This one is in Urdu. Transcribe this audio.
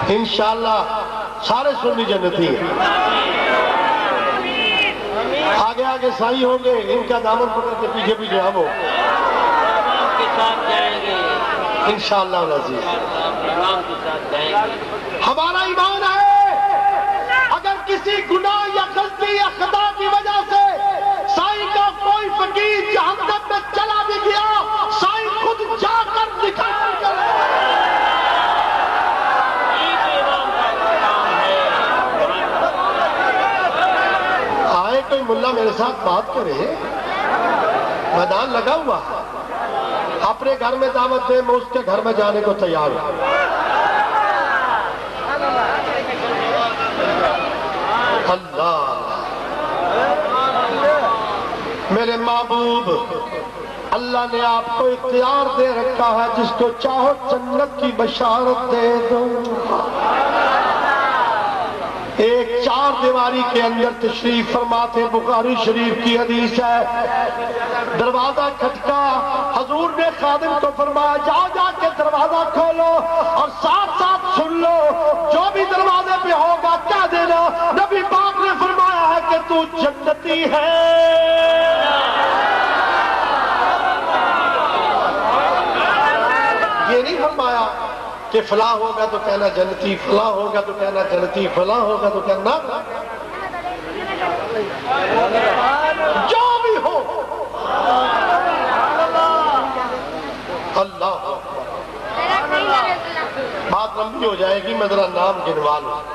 انشاءاللہ سارے سنی جنتی ہیں. آگے آگے سائی ہوں گے، ان کا دامن پکڑ کے پیچھے پیچھے ہم ہو انشاءاللہ العزیز. ہمارا ایمان ہے اگر کسی گناہ یا غلطی یا خطا کی وجہ سے سائی کا کوئی فقیر جہنم میں چلا بھی گیا، سائی خود جا کر نکال کر آئے کوئی ملا میرے ساتھ بات کرے. میدان لگا ہوا، اپنے گھر میں دعوت دے، میں اس کے گھر میں جانے کو تیار ہوں. اللہ میرے محبوب، اللہ نے آپ کو اختیار دے رکھا ہے، جس کو چاہو جنت کی بشارت دے دو. ایک چار دیواری کے اندر تشریف فرماتے، بخاری شریف کی حدیث ہے. دروازہ کھٹکا، حضور نے خادم کو فرمایا جاؤ جا کے دروازہ کھولو اور ساتھ ساتھ سن لو، جو بھی دروازے پہ ہوگا کیا دینا. نبی پاک نے فرمایا ہے کہ تو جنتی ہے. یہ نہیں فرمایا کہ فلاں ہوگا تو کہنا جنتی، فلاں ہوگا تو کہنا جنتی، فلاں ہوگا تو کہنا جو بھی ہو. اللہ بات لمبی ہو جائے گی، میں ذرا نام گنوا لوں.